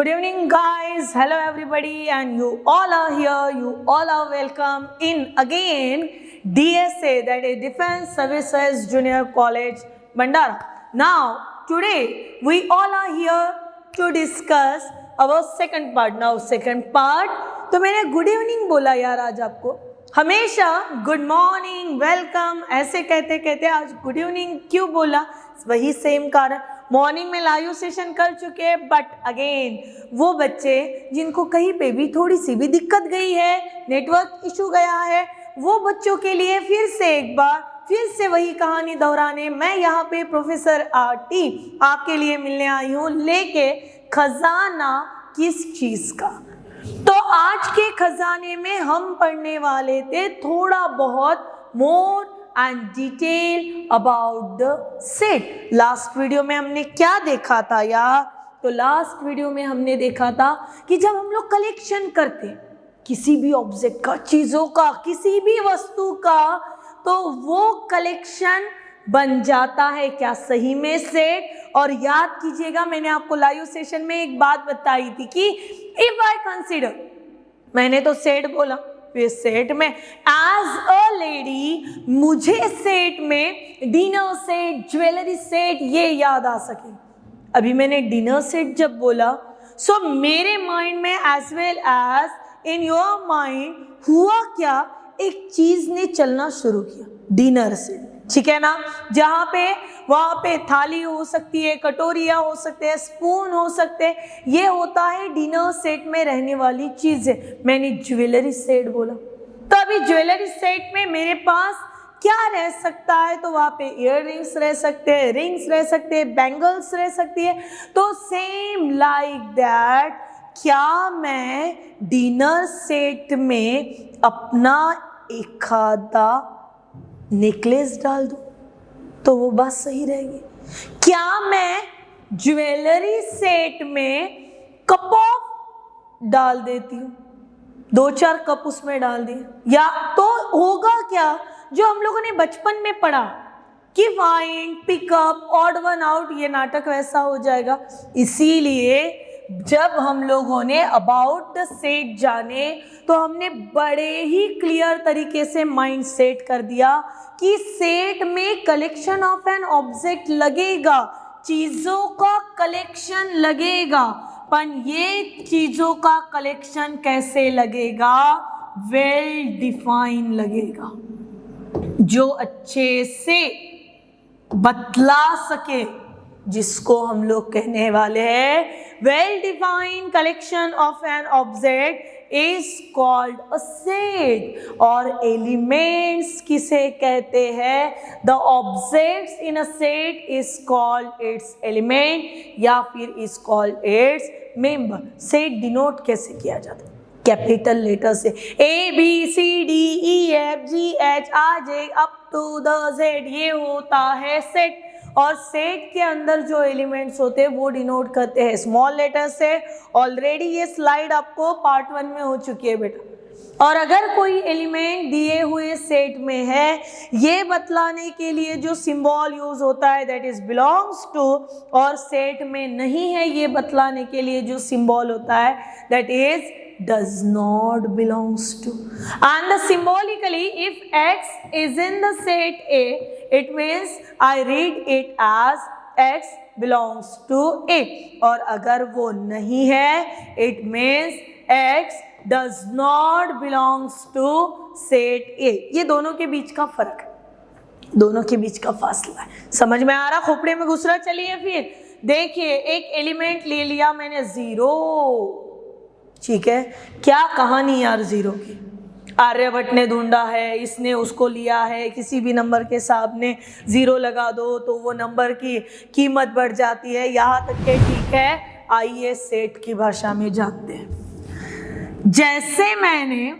Good evening guys, hello everybody, and you all are here, you all are welcome in again DSA, that is Defense Services Junior College, Bandara. Now today we all are here to discuss our second part. Now second part, तो मैंने good evening बोला यार आज आपको, हमेशा good morning welcome ऐसे कहते कहते आज गुड इवनिंग क्यों बोला, वही सेम कारण। मॉर्निंग में लाइव सेशन कर चुके, बट अगेन वो बच्चे जिनको कहीं पे भी थोड़ी सी भी दिक्कत गई है, नेटवर्क इशू गया है, वो बच्चों के लिए फिर से एक बार फिर से वही कहानी दोहराने मैं यहाँ पे प्रोफेसर आरटी आपके लिए मिलने आई हूँ, लेके खजाना किस चीज़ का। तो आज के खजाने में हम पढ़ने वाले थे थोड़ा बहुत more and detail about the set. Last video में हमने क्या देखा था यार? तो लास्ट वीडियो में हमने देखा था कि जब हम लोग कलेक्शन करते किसी भी ऑब्जेक्ट का, चीज़ों का, किसी भी वस्तु का, तो वो कलेक्शन बन जाता है क्या सही में सेट। और याद कीजिएगा मैंने आपको लाइव सेशन में एक बात बताई थी कि इफ आई कंसीडर, मैंने तो सेट बोला, फिर सेट में एज अ लेडी मुझे सेट में डिनर सेट, ज्वेलरी सेट ये याद आ सके। अभी मैंने डिनर सेट जब बोला, सो मेरे माइंड में as well as in your mind हुआ क्या, एक चीज ने चलना शुरू किया, डिनर सेट, ठीक है ना। जहाँ पे वहाँ पे थाली हो सकती है, कटोरियाँ हो सकते हैं, स्पून हो सकते हैं, ये होता है डिनर सेट में रहने वाली चीज़ें। मैंने ज्वेलरी सेट बोला, तो अभी ज्वेलरी सेट में मेरे पास क्या रह सकता है, तो वहाँ पे इयर रिंग्स रह सकते हैं, रिंग्स रह सकते हैं, बैंगल्स रह सकती है। तो सेम लाइक दैट, क्या मैं डिनर सेट में अपना एक आधा नेकलेस डाल दूं तो वो बात सही रहेगी? क्या मैं ज्वेलरी सेट में कप ऑफ डाल देती हूँ, 2-4 कप उसमें डाल दिए, या तो होगा क्या जो हम लोगों ने बचपन में पढ़ा कि find, pickup, odd one out, ये नाटक वैसा हो जाएगा। इसीलिए जब हम लोगों ने अबाउट द सेट जाने तो हमने बड़े ही क्लियर तरीके से माइंड सेट कर दिया कि सेट में कलेक्शन ऑफ एन ऑब्जेक्ट लगेगा, चीज़ों का कलेक्शन लगेगा, पर ये चीज़ों का कलेक्शन कैसे लगेगा? वेल डिफाइन लगेगा, जो अच्छे से बतला सके, जिसको हम लोग कहने वाले हैं well defined collection of an object is called a set. और एलिमेंट्स किसे कहते हैं? The objects in a set is called its element, या फिर is called its member. Set denote कैसे किया जाता है? कैपिटल लेटर से, ABCDEFGHIJ up to the Z, ये होता है सेट। और सेट के अंदर जो एलिमेंट्स होते हैं वो डिनोट करते हैं स्मॉल लेटर से। ऑलरेडी ये स्लाइड आपको पार्ट 1 में हो चुकी है बेटा। और अगर कोई एलिमेंट दिए हुए सेट में है, ये बतलाने के लिए जो सिंबल यूज होता है दैट इज बिलोंग्स टू, और सेट में नहीं है, ये बतलाने के लिए जो सिंबल होता है that is does not belongs to. And symbolically, if X is in the set A, it means I read it as X belongs to A. और अगर वो नहीं है, it means X does not belongs to set A. ये दोनों के बीच का फर्क है, दोनों के बीच का फासला है। समझ में आ रहा? खोपड़े में घुस रहा? चलिए फिर देखिए, एक एलिमेंट ले लिया मैंने, 0, ठीक है। क्या कहानी यार जीरो की? आर्यभट्ट ने ढूंढा है, इसने उसको लिया है, किसी भी नंबर के सामने 0 लगा दो तो वो नंबर की कीमत बढ़ जाती है, यहाँ तक के ठीक है। आइए सेट की भाषा में जानते हैं। जैसे मैंने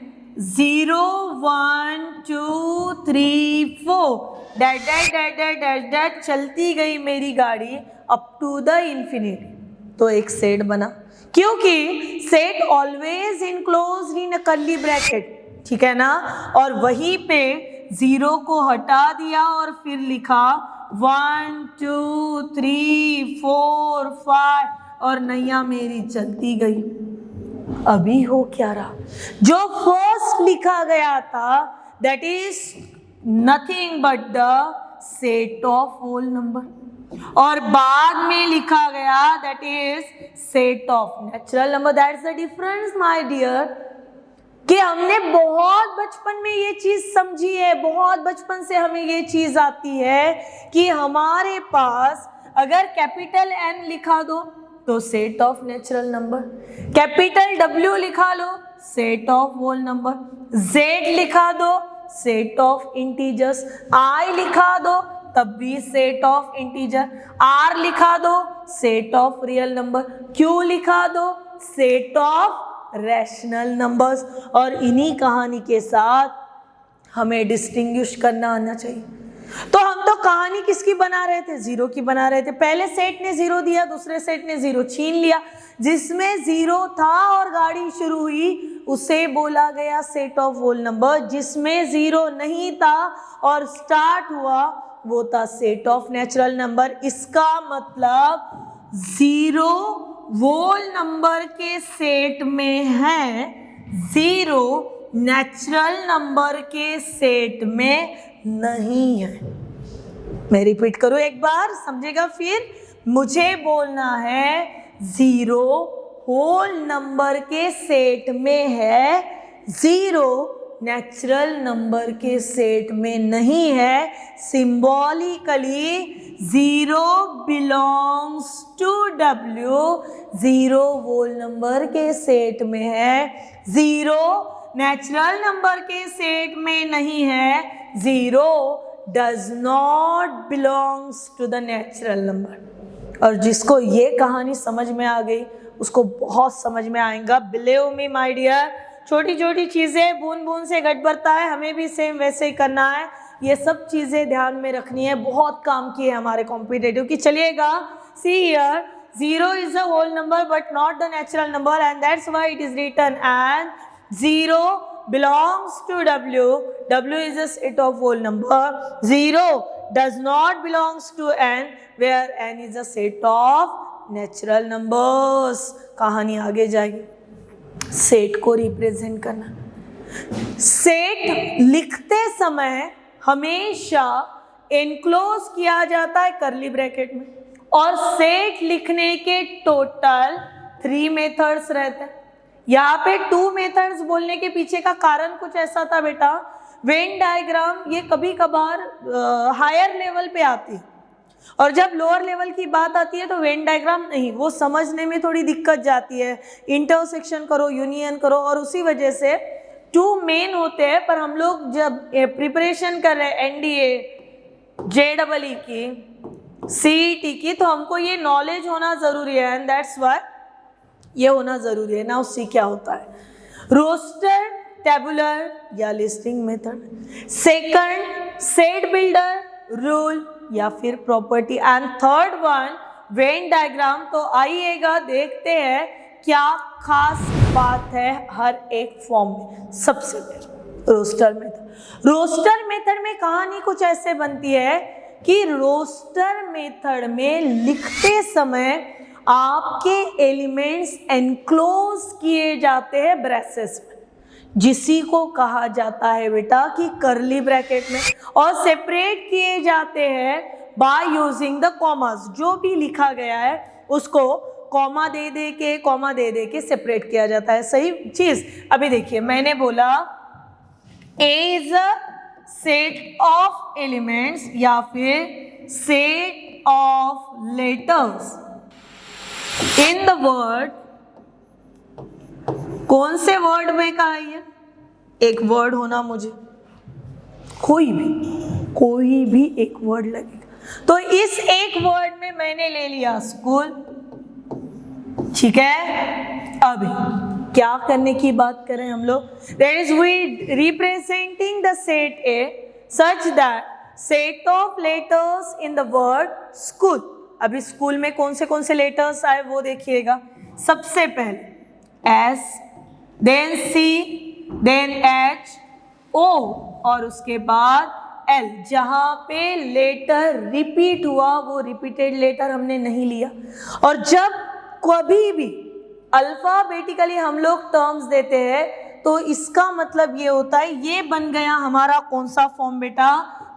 0 1 2 3 4 that that that that that that चलती गई मेरी गाड़ी अप टू द इंफिनिटी, तो एक सेट बना, क्योंकि सेट ऑलवेज इनक्लोज्ड इन अ कर्ली ब्रैकेट, ठीक है ना। और वहीं पे 0 को हटा दिया और फिर लिखा 1 2 3 4 5 और नैया मेरी चलती गई। अभी हो क्या रहा? जो फर्स्ट लिखा गया था that is nothing but the set of whole number, और बाद में लिखा गया that is set of natural number. That's the difference my dear, कि हमने बहुत बचपन में ये चीज समझी है, बहुत बचपन से हमें ये चीज आती है कि हमारे पास अगर कैपिटल N लिखा दो तो set of natural number, capital W लिखा लो set of whole number, Z लिखा दो सेट ऑफ इंटीजर्स, I लिखा दो तब भी सेट ऑफ इंटीजर, R लिखा दो set of real number, Q लिखा दो सेट ऑफ रैशनल नंबर्स। और इन्हीं कहानी के साथ हमें डिस्टिंग्विश करना आना चाहिए। तो हम तो कहानी किसकी बना रहे थे? जीरो की बना रहे थे। पहले सेट ने जीरो दिया, दूसरे सेट ने जीरो छीन लिया। जिसमें जीरो था और गाड़ी शुरू हुई उसे बोला गया सेट ऑफ होल नंबर, जिसमें जीरो नहीं था और स्टार्ट हुआ वो था सेट ऑफ नेचुरल नंबर। इसका मतलब जीरो होल नंबर के सेट में है, जीरो नेचुरल नंबर के सेट में नहीं है। मैं रिपीट करूं एक बार, समझेगा फिर? मुझे बोलना है जीरो होल नंबर के सेट में है, जीरो नेचुरल नंबर के सेट में नहीं है। Symbolically zero belongs to W, zero whole number के सेट में है, जीरो नेचुरल नंबर के सेट में नहीं है, zero does not belongs to the natural number. और जिसको ये कहानी समझ में आ गई उसको बहुत समझ में आएगा। बिलीव मी माय डियर, छोटी छोटी चीज़ें बूंद बूंद से घट भरता है, हमें भी सेम वैसे ही करना है। ये सब चीज़ें ध्यान में रखनी है, बहुत काम की है हमारे कॉम्पिटेटिव की। चलिएगा, see here, zero is a whole number but not the natural number and that's why it is written and zero belongs to W, W is a set of whole number, zero does not belongs to N where N is a set of natural numbers। कहानी आगे जाएगी। Set को represent करना, set लिखते समय हमेशा enclose किया जाता है करली ब्रैकेट में, और सेट लिखने के टोटल 3 मेथड्स रहते हैं। यहाँ पे 2 मेथड्स बोलने के पीछे का कारण कुछ ऐसा था बेटा, वेन डायग्राम ये कभी कभार हायर लेवल पे आती है, और जब लोअर लेवल की बात आती है तो वेन डायग्राम नहीं, वो समझने में थोड़ी दिक्कत जाती है। इंटरसेक्शन करो, यूनियन करो, और उसी वजह से 2 मेन होते हैं। पर हम लोग जब प्रिपरेशन कर रहे हैं NDA, JEE की, CET की, तो हमको ये नॉलेज होना ज़रूरी है एंड दैट्स व्हाई ये होना ज़रूरी है। नाउ सी क्या होता है, रोस्टर, टेबुलर या listing method, second set builder, rule या फिर property, and third one Venn diagram. तो आइएगा देखते हैं क्या खास बात है हर एक फॉर्म में। सबसे पहले रोस्टर मेथड। रोस्टर मेथड में कहानी कुछ ऐसे बनती है कि रोस्टर मेथड में लिखते समय आपके एलिमेंट्स एनक्लोज किए जाते हैं ब्रेसेस में, जिसी को कहा जाता है बेटा कि करली ब्रैकेट में, और सेपरेट किए जाते हैं बाय यूजिंग द कॉमास। जो भी लिखा गया है उसको कॉमा दे के सेपरेट किया जाता है। सही चीज। अभी देखिए, मैंने बोला A is a set of elements या फिर set of letters in the word. कौन से वर्ड में कहा है? एक वर्ड होना, मुझे कोई भी एक वर्ड लगेगा। तो इस एक वर्ड में मैंने ले लिया स्कूल, ठीक है। अभी क्या करने की बात करें हम लोग? That is we representing the set A such that set of letters in the word school. अभी स्कूल में कौन से लेटर्स आए वो देखिएगा। सबसे पहले S, then C, then H, O और उसके बाद L। जहाँ पे लेटर रिपीट हुआ वो रिपीटेड लेटर हमने नहीं लिया, और जब कभी भी अल्फाबेटिकली हम लोग टर्म्स देते हैं तो इसका मतलब ये होता है ये बन गया हमारा कौन सा फॉर्म बेटा,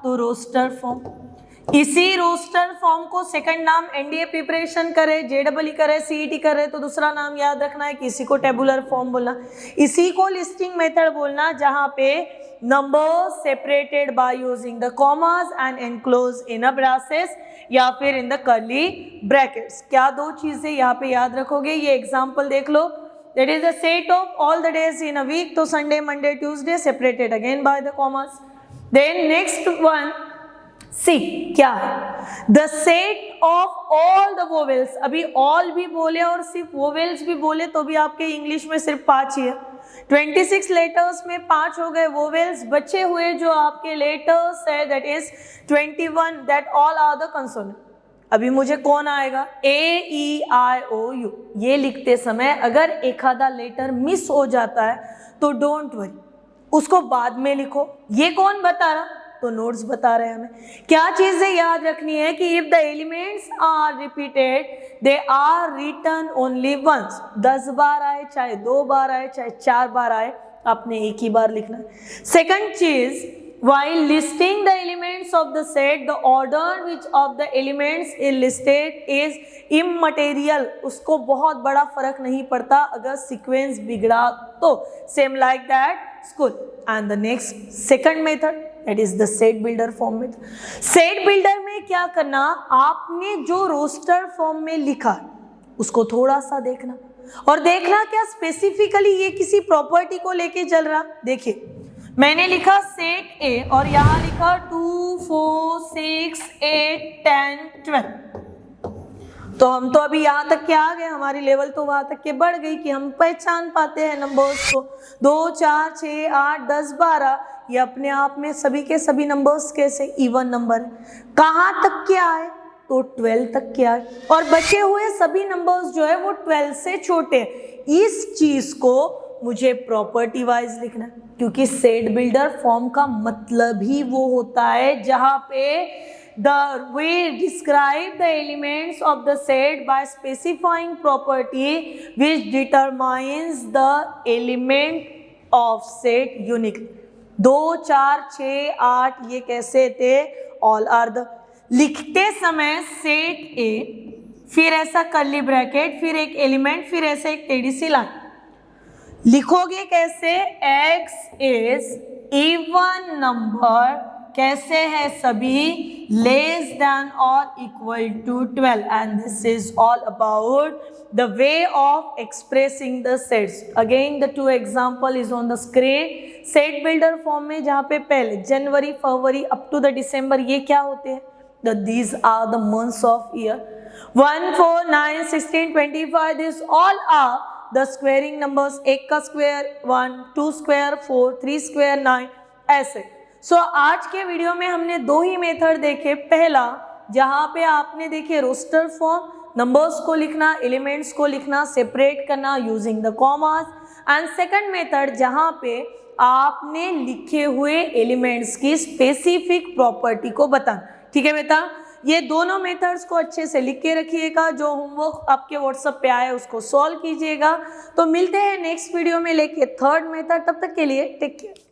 तो रोस्टर फॉर्म। इसी रोस्टर फॉर्म को सेकंड नाम एनडीए प्रिपरेशन करे, जेडबल करे, सीईटी करे तो दूसरा नाम याद रखना है, किसी को टेबुलर फॉर्म बोलना, इसी को लिस्टिंग मेथड बोलना, जहां पे numbers separated by using the commas and enclose in a braces या फिर इन द कर्ली ब्रैकेट्स। क्या दो चीजें यहाँ पे याद रखोगे, ये एग्जाम्पल देख लो, that is the set of all the days in a week, तो Sunday, Monday, Tuesday separated again by the commas. Then next one, C क्या है, the set of all the vowels, अभी all भी बोले और सिर्फ vowels भी बोले तो भी आपके इंग्लिश में सिर्फ 5 ही है, 26 लेटर्स में 5 हो गए vowels, बचे हुए जो आपके लेटर्स है that is 21, that all are the consonant। अभी मुझे कौन आएगा, ए ई आई ओ यू, ये लिखते समय अगर एक आधा लेटर मिस हो जाता है तो डोंट वरी, उसको बाद में लिखो। ये कौन बता रहा, तो नोट्स बता रहे हैं हमें। क्या चीजें याद रखनी है कि if the elements are repeated they are written only once, 10 बार आए चाहे 2 बार आए चाहे 4 बार आए, आपने एक ही बार लिखना है। सेकंड चीज, while listing the elements of the set, the order which of the elements is listed is immaterial, उसको बहुत बड़ा फर्क नहीं पड़ता अगर सीक्वेंस बिगड़ा तो, same like that school. And the next second method that is the set builder form method। set builder में क्या करना, आपने जो रोस्टर फॉर्म में लिखा उसको थोड़ा सा देखना और देखना क्या स्पेसिफिकली ये किसी प्रॉपर्टी को लेके चल रहा। देखिए मैंने लिखा सेट ए और यहाँ लिखा 2 4 6 8 10 12, तो हम तो अभी यहाँ तक के आ गए, हमारी लेवल तो वहां तक के बढ़ गई कि हम पहचान पाते हैं नंबर्स को। 2 4 6 8 10 12 ये अपने आप में सभी के सभी नंबर्स कैसे इवन नंबर है। कहाँ तक के आए, तो 12 तक के आए, और बचे हुए सभी नंबर्स जो है वो 12 से छोटे। इस चीज को मुझे प्रॉपर्टी वाइज लिखना है, क्योंकि सेट बिल्डर फॉर्म का मतलब ही वो होता है जहां पे the we describe the elements of the set by specifying property which determines the element of set unique। 2 4 6 8 ये कैसे थे, all are the, लिखते समय सेट ए फिर ऐसा कर्ली ब्रैकेट फिर एक एलिमेंट फिर ऐसे एक टेढ़ी सी लाइन लिखोगे कैसे, x इज इवन नंबर, कैसे है सभी, लेस देन और equal to 12, and this is all about the way of expressing the sets. Again the 2 example is on the screen. Set builder form में जहाँ पे पहले जनवरी फरवरी अप टू द दिसंबर ये क्या होते हैं, these are the months of year। 1 4 9 16 25 this all are the squaring numbers, एक का स्क्वायर 1 2 स्क्वायर 4 3 स्क्वायर 9 ऐसे। सो आज के वीडियो में हमने 2 ही मेथड देखे। पहला जहाँ पे आपने देखे रोस्टर फॉर्म, नंबर्स को लिखना, एलिमेंट्स को लिखना, सेपरेट करना using the commas, and second method जहाँ पे आपने लिखे हुए एलिमेंट्स की स्पेसिफिक प्रॉपर्टी को बताना। ठीक है बेटा, ये दोनों मेथड्स को अच्छे से लिख के रखिएगा, जो होमवर्क आपके व्हाट्सएप पे आए उसको सॉल्व कीजिएगा। तो मिलते हैं नेक्स्ट वीडियो में लेके थर्ड मेथड, तब तक के लिए टेक केयर।